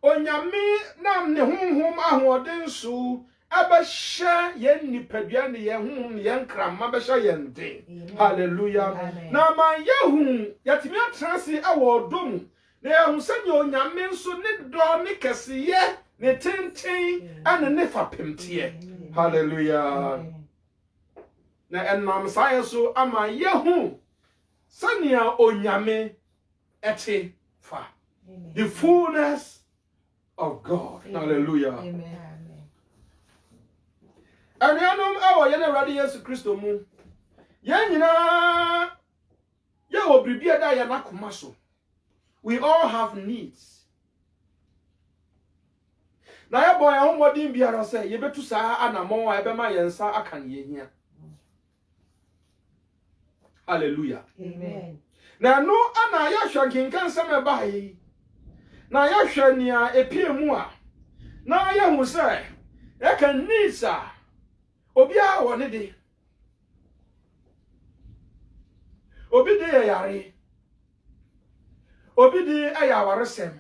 onyame nam ne honhom ahoden so abasha yen nipadua ne yen hum yen krama basha yen den hallelujah na ma yehu yatimi atrase awodom na yehu sanya onyame nso ne do ne kesiye ne tenten ane ne fapemtie hallelujah na enam saye so ama yehu sanya onyame ete fa the fullness of God hallelujah amen Arianum awo ye na Awurade Yesu Kristo mu. Ye nyina ye obribia da ya nakoma so. We all have needs. Na ye boy ho modin biara say ye betu saa anamon a ebema ye nsa aka ne ye hia. Hallelujah. Amen. Na no ana ya hwa kinkan sam e ba yi. Na ya hwa nia epie mu a. Na ye hu say e kan needs a Obia wone de. Obi de yare. Obi de ayawaresem.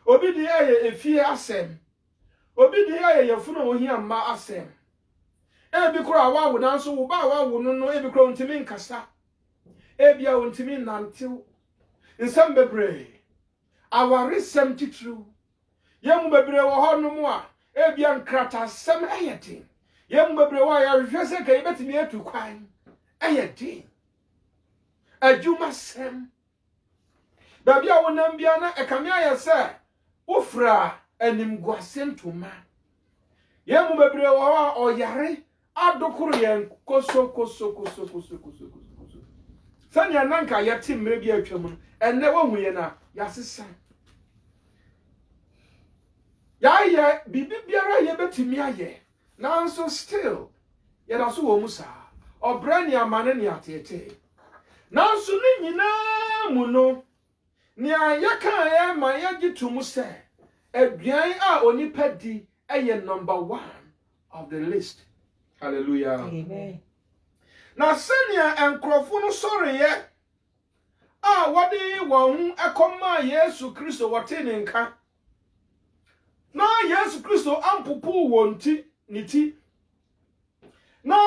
Obi de efie asem. Obi de yefunu ohia ma asem. E bi kura wa wo nanso wo ba wa wo no e bi kura ntimi nkasa. E bia wo ntimi nantew. Nsam bebre. Awaresem titru. Yemu bebre wo hono mu a e bia nkrata sem ayete. Yem bebre wa ya hwese ka yebetimi atu kwan ayedi adwuma sem da bia wonam bia na ekame ayese ofra animguase ntoma yem bebre wa oyare adokuru yen koso sanya nanka yeti mmere bi atwam enne wahu ye na yasesa ya ye bibi biara yebetimi aye Nanso still, yada so wo musa. Obrani amane ni atete. Nanso ni nyina mu no. Ni ayaka ye ma ye gitumu se. Aduan a onipa di eye number 1 of the list. Hallelujah. Amen. Na senia enkrofo no sori ye. Wade won ekoma Yesu Kristo wote ne nka. Na Yesu Kristo ampupu wonti niti na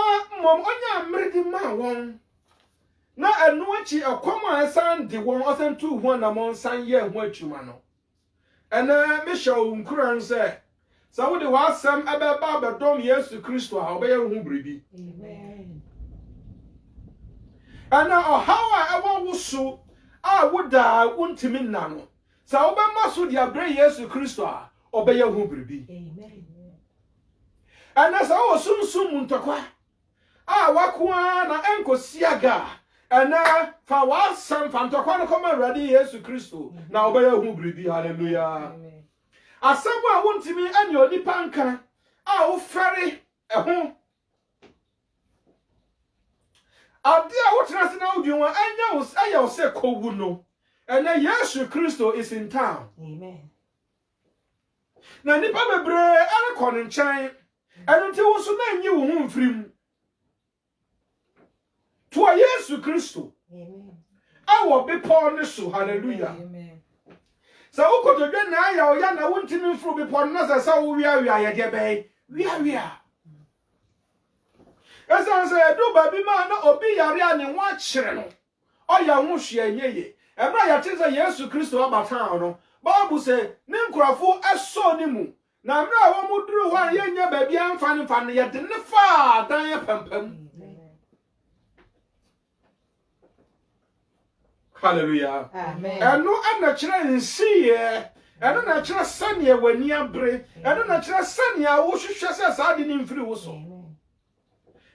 mom onya mredi ma won na enu achi akwama esan de won osantu ho na mon san ye ho atwuma no ene me show nkuran se sa wo de wasam abeba abedom Yesu Kristo a obeye hu bribi amen ana ohawa ewo wusu a woda wontimi nna no sa obema so de abre Yesu Kristo a obeye hu bribi amen ana sa wo sunsum ntokwa wakoa na enkosiaga ana fa wasam fa ntokwa no koma Awurade Yesu Kristo na obeye hu bribi hallelujah amen asabu a wontimi anya onipa nka a wo fɛre ɛho ade a wotena se na wodwen wa anya wo ayɛ wo sɛ kowu no ɛnɛ Yesu Kristo is in town. Amen. Na nipa bebre ɛrekɔ ne nkyɛn ɛno nti wo so na nyi wo ho mfirim to Yesu Kristo. Amen. Awo bepɔ ne so. Hallelujah. Amen. Sa wo kotodwe na aya o ya na wontimi mfuru bepɔ na sa wo wia ye de bɛn wia esa se do ba bi ma na obi yare a ne ho akyere no ɔya ho hwe anyeye ɛbra ya te sɛ Yesu Kristo abata no Bible say ne nkurafo ɛsɔ ne mu na mra wo mu duru ho an yenya ba bi amfa ne fa ne ye de ne fa dan ye pampam. Hallelujah. Amen. Eno ana kyerɛ nsiye eno na kyerɛ sane wani abre eno na kyerɛ sane a wo hwehwɛ sɛ saa de ne mfiri wo so.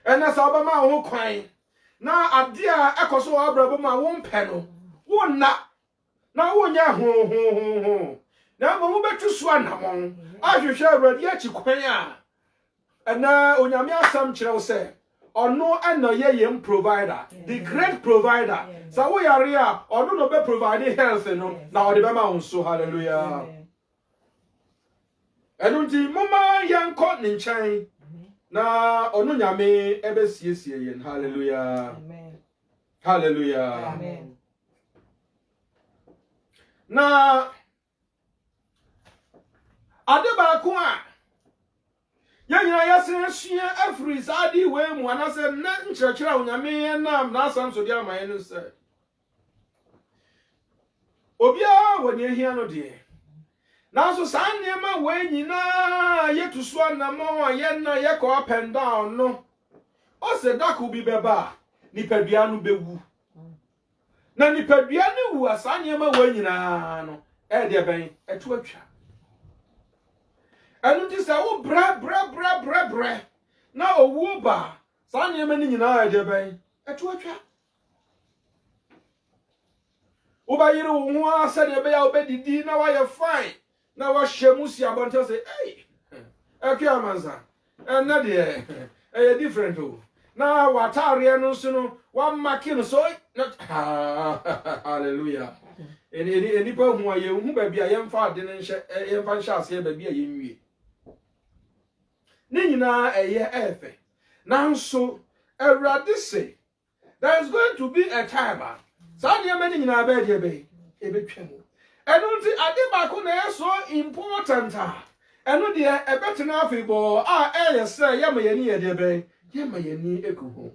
Ena sa ba ma ho kwan na ade a ekoso wo abrabo ma wo mpɛ no wo na wonya ho na mo betu so anamon ahwehwɛ awurade achi kwan a ena onyame asam kyerɛ wo sɛ ono ana ye yem provider, the great provider. Sa wo yare a ono no be provide health no na ode be ma unso. Hallelujah. Enu nti mama yankɔ ne nkyɛn na ono nyame ebe siesie yen. Hallelujah. Amen. Hallelujah. Amen. Na ade ba ko a yanyina yasene sua afri saadi we mu anase na nkyerɛkyerɛ onyame nam na asam so di amaye no sɛ obia woni ehia no de nanso saa nneɛma we nyina yetu so anamo ayenna yekɔ up and down no o se dako bi beba nipadua no bewu na nipadua ne wu asa nneɛma we nyina no de ben etu atwa enu ti se wo bre na owu ba sa nneɛma ne nyina de ben etu atwa wo ba yire wo ho asa de be ya obedidi na wa ye fine na wa hyemu si abonte se ei amanza na de different o na wa tare no so no wa make no so hallelujah eni pa hu aye hu ba bia yemfa ade ne nhye yemfa nhye ase ba bia yenwie ne nyina efe nanso awurade say there is going to be a time sa ne mani nyina ba de be ebetwam enu nti ade ba ko na so important enu de ebetena afibo say yema yeni ye de be yema yeni ekuhu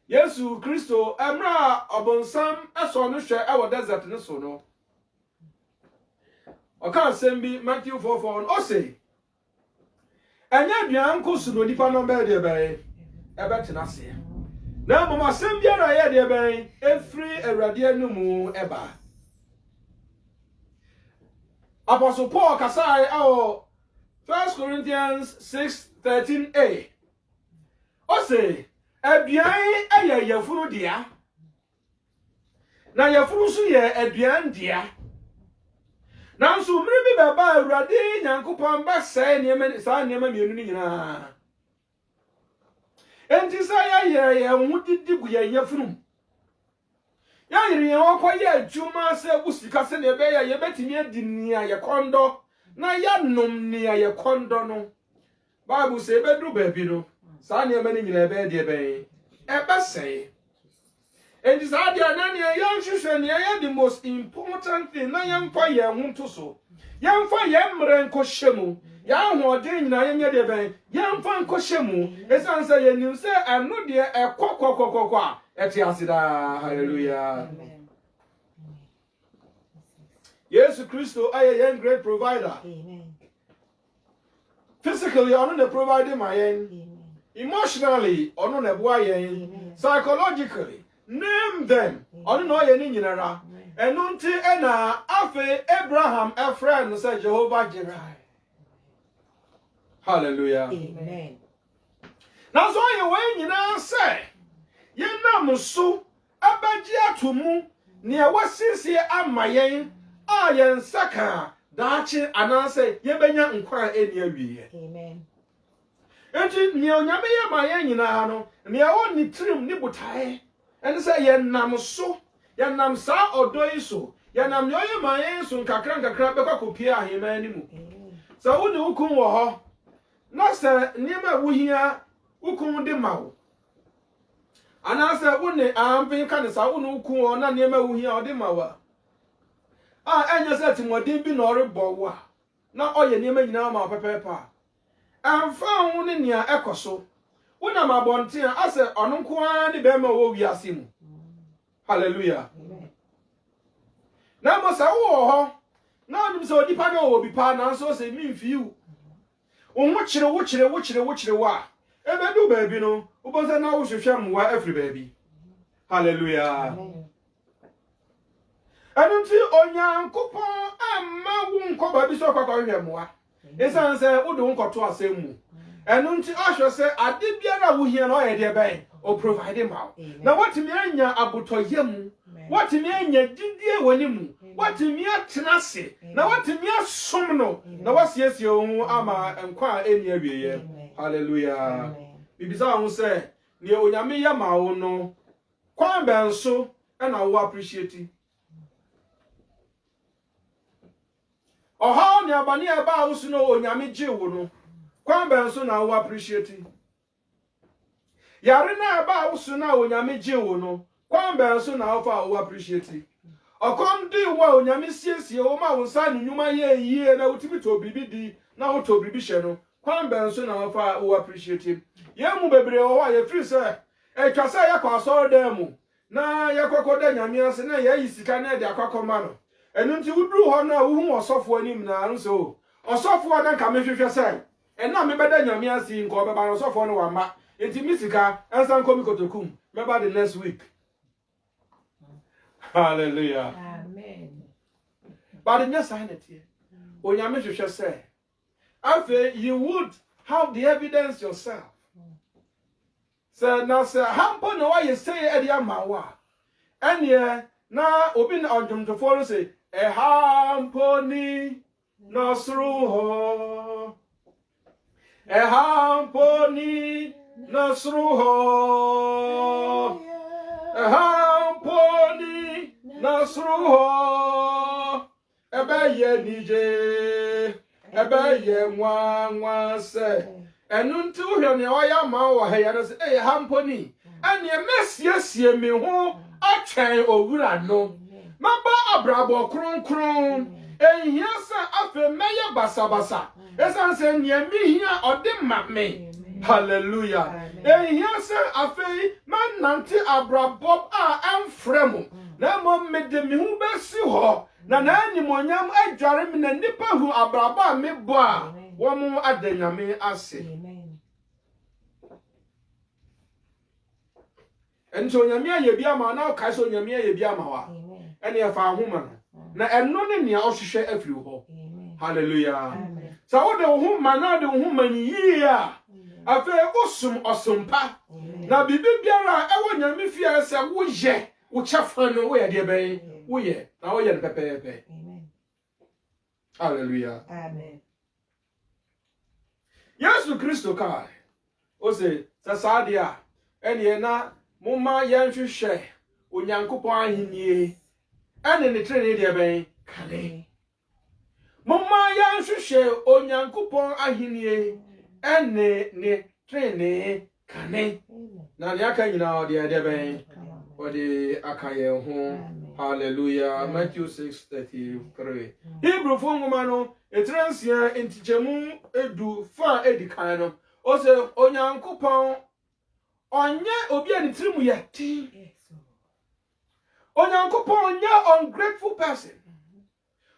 Yesu Kristo emra obonsam eso no hwe e wo desert ne so no o kan sembi Matthew 4:4 o say anya duan ko su no nipa no be de be ebetena se na mama sem biara ye de be efri awurade anu mu eba Apostle Paul kasai 1 Corinthians 6:13a o say aduan aya yafuru dia na yafuru so ye aduan dia nanso mmiri bi baba awurade nyankopɔn ba sɛ nneɛma saa nneɛma mienu ni nyinaa enti sɛ ya ho didi gu ya yafuru ya yiri ya wakɔ ya adwuma sɛ usika sɛ ne be ya yebetimi adi nia ye kondo na ya nom nia ye kondo no Bible sɛ bedru ba bi no saa nneɛma ni nyina be de be ebe sɛ enti saa dia na ne ya nhwehwɛ ne ya the most important thing na yemfa ye ho to so yemfa ye mre nko hyemu ya ahoɔden nyina yenye de be yemfa nko hyemu esan sɛ ye nim sɛ eno de ekɔkɔkɔkɔkɔ a eti asida. Hallelujah. Amen. Yesu Kristo aye yen great provider. Amen. Physically ono na providing my yen. Amen. Emotionally ono na boa yen. Amen. Psychologically name them ono na oye ni nyinara. Eno nti ena afe Abraham a friend say Jehovah Jireh. Hallelujah. Amen. Now so ye we nyina say yenam so abaji atomu ne wasiesie ama yen a yen saka daachi ananse yebenya nkwa eni awiye Amen. Enti ne onyame ye ma ye nyina no ne o ni trim ni butae ene se ye nam so ye nam sa odoyi so ye nam ne oye ma ye so nkakra bekwa kopie ahema animu sa wo ne ukun wo ho na se niema wo hia ukun de mawo ananse wo ne ampe ka ne sa wo ne ukun wo na niema wo hia o de mawo enya se timodin bi na orebo wo na oye niema nyina ma pepepa amfa ho ne nia ekoso wona mabonte ase ono nko a ne be ma wo wiase mu hallelujah na mo sa wo ho na onim se odipa na wo bi pa na so se mi mfiu wo chire wa ebedu baabi no wo se na wo hwehwe mwa afri baabi hallelujah anunti onyankopon amma wo nko baabi so kwakwa hwehwe mwa esan se wo do nkoto asem mu enunti ahwe se ade biara wo hia na oyede ben o provide ma na watimi anya abotoyem watimi anya didie wani mu watimi atenase na watimi asom no na wasiesie ho ama nkwa eni awieye hallelujah bibisa ho se ne onyame ya ma wo no kwan benso na wo appreciate oha ne abani eba wo so no onyame gye wo no kwan benso na wo appreciate yare na eba wo so na onyame gye wo no kwan benso na wo fa wo appreciate okondi wo onyame siesie wo ma wo sa nyuma ye yie na wotimi to bibi di na wo to bibi hye no kwan benso na wo fa wo appreciate ye mu bebre wo wa ye free say e twasa ya kwa so dem mu na ye kokoda nyame ase na ye yisika na de akokoma no enu nti wudru ho na wo hu osofo anim na nso osofo na nka mehwehwe say ena me beda nyame ase nko beba osofo no wama enti misika ensan komi kotokum meba the next week hallelujah Amen. But in your sanity onyame hwehwe say afa you would have the evidence yourself say na say hampo no why say e dia mawa ene na obi na odwomtofo no say e hampo ni nasruho e hampo ni nasruho e hampo ni nasruho ebe ye nije ebe ye nwa se enu nti uhwe ne oya ma wo ha ya no se e hampo ni ene mesiesie me ho atwen owura no maba abrabo kronkron ehia se afa meye basabasa esan se ne mi hia odemma me hallelujah ehia se afa man nante abrabo a amfremu na mo mede mi hu besi ho na nani monyam adware mi na nipa hu abrabo a me bo a wo mo adanyame ase ento nyame aye bia ma na ka so nyame aye bia ma wa ene ya fa ahoma no na eno ne ne ohwehwe afiri ho hallelujah sa wo de ho ma na de ho ma ni yi a afa osum osumpa na bibi biara ewo nyame fia se wo ye wo chafa no wo ye de ben wo ye na wo ye pepepe hallelujah Amen. Yesu Kristo kai o se sa dia ene na mumma yanhwehwe onyankopon ahennie ene ne trene de ben kale mumma yanhwehwe onyankopon ahennie ene ne trene kane na ne aka nyina o de ben o de akaye ho hallelujah Matthew 6:33 Hebrew fongoma no etransia entichemu edu fa edikan no o se onyankopon onye obi ani trimu yati onyankopon onye ungrateful person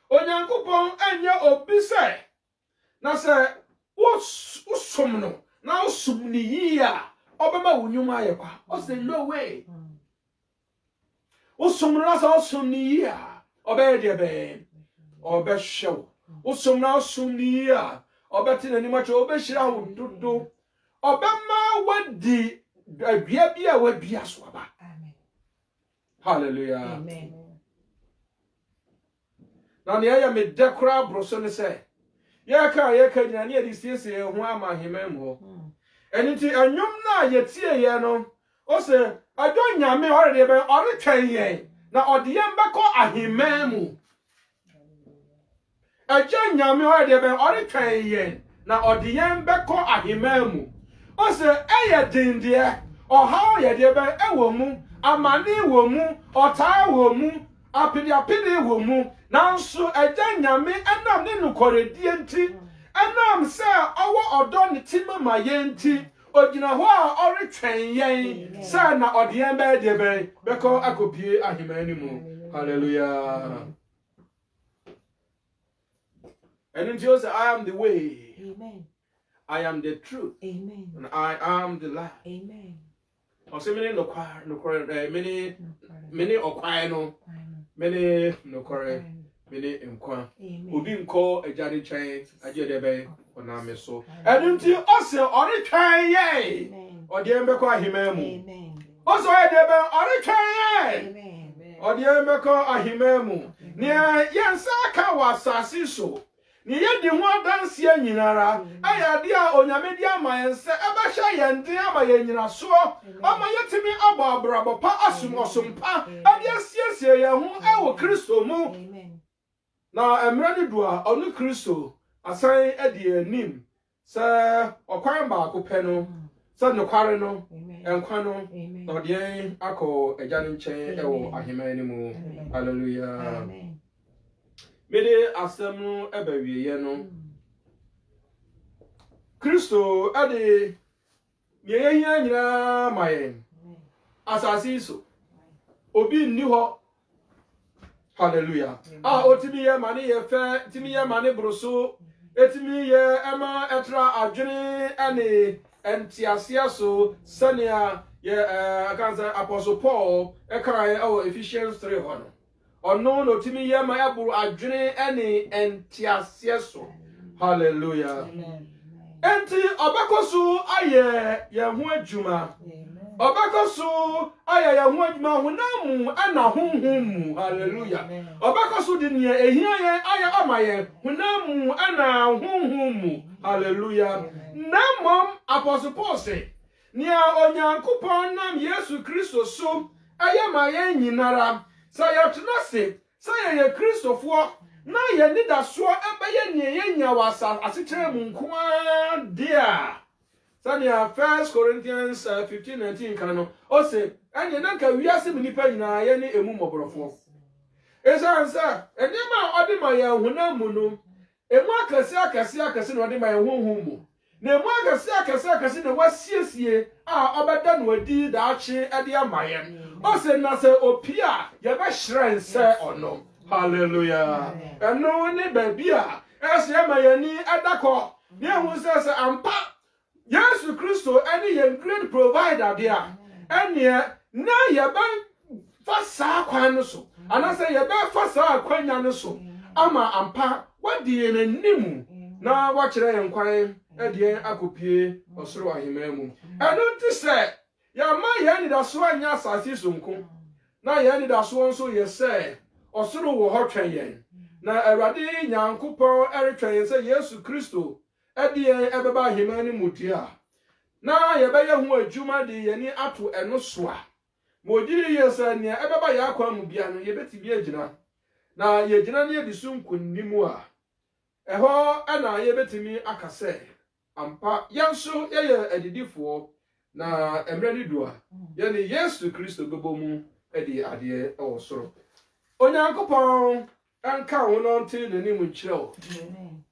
onyankopon anya obi say na say usum no na usum ni yia obema wonyuma ayekwa o say no way usum no na say usum ni yia obe de be obe hyew usum na usum ni yia obeti na nimache obe hira wo dodo obema wadi bia wadua so aba Amen. hallelujah Amen. na ne ya me dekora broso ne se ya ka nyina ne di siesie ho ama hemam ho eniti anwum na yetie ye no o se adwo nyame ore de be ore twen ye na ode ye mbekọ ahemam mu aja nyame ore de be ore twen ye na ode ye mbekọ ahemam mu o se eye dindie ọha ye de be ewo mu amani wo mu ọta wo mu apidi wo mu nanso aja nyame anam ne nukoredie nti anam se owo odo ne timama ye nti ogina ho a oretwen yen se na ode yen be de be beko akopie ahemani mu hallelujah and then Jesus said, I am the way, amen, I am the truth, amen, and I am the life, amen. Also many no many okwai no many no kore many nkwa obi nko ejade twen aje de be ona me so edunti ose ore twen ye ode embekọ ahemam mu ose ore de be ore twen ye ode embekọ ahemam mu ne yensa ka wasasi so ni yedi ho adanse anyinara aya de a onyame di ama yense ebehya yende ama yenyina so ama yetimi ababrabo pa asumosumpa ade asiesie ye ho ewo Kristo mu na emrani dua onu Kristo asan ade anim se okwan ba akopɛ no se nokware no enkwa no na ode akọ agya nchen ewo ahemani mu hallelujah amen mede asem no ebawiye no Kristo ade yehia nyina mayen asasi so obi nni ho hallelujah otimi ye mane ye fe timi ye mane broso etimi ye ema etra adwene ane entiasia so sania ye kanza apostle Paul ekai Ephesians 3 hono ono no timi ye ma eburu adwene ene entiasie so hallelujah enti obekoso aye ye ho adwuma obekoso aye ye ho adwuma honamu ana honhom hallelujah obekoso di ne ehia ye aye amaye honamu ana honhom hallelujah namom apostle Paul say nia onyankopon nam Yesu Kristo so aye maye nyinara sa yatuna se sa ye Kristofo na ye nidaso ebeye ne yenya wasa asekere mu nkoa dia sania 1 Corinthians 15:19 kan no o se anye na ka wiase mnipa nyina ye ne emu moborofo esansa enema odi ma ye huna mu no emu akase no odi ma ye honhom mu na emu akase na wasiesie a obeda no adi da ache ade amaye o se na se opia ye be hire nse ono hallelujah eno ne babia ese amayani adako ne hu se ampa Yesu Kristo any ye great provider there ene na ye be fasa kwan no so ana se ye be fasa kwanya no so ama ampa wadi ye nanimu na wa kire ye nkwan edie akopie osoro ahemamu eno ti se ya ma ye ni da so anya asase so nko na ye ni da so nso ye se osoro wo ho twen ye na Awurade Nyankopɔn eretwen ye se Yesu Kristo edie ebeba ahemani mudia na ye be ye ho adwuma de ye ni ato eno so a modiri ye se ne ebeba ye akwa mu bia no ye beti bi agina na ye gina ne ye disu nkonnimu a eho ana ye betimi akase ampa yanso ye adidifo na emrani dua ye ni Yesu Kristo bebomu edi ade ewosoro Onyankopɔn anka wono nti nanim nkyerɛw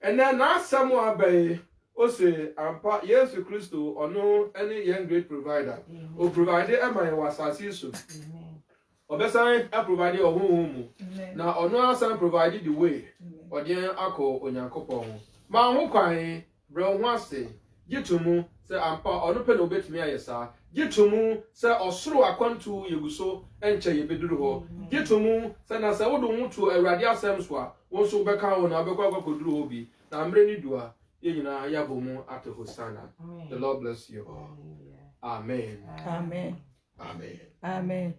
ene na asɛm abai o se ampa Yesu Kristo ono any young great provider o provide am I was so obesan a provide ohunhu na ono asan provide the way odien akọ Onyankopɔn ma ho kwan bre ho ase gitumu se ampa ono pe no betumi ayesa gitumu se osoro akwantu yeguso enche yebeduru ho gitumu se na se wodo hutu Awurade asem so a wo so beka wo na bekwa kwakoduru ho bi na amre ni dua yenyina yabomu at Hosanna. The Lord bless you all. Amen. Amen. Amen. Amen.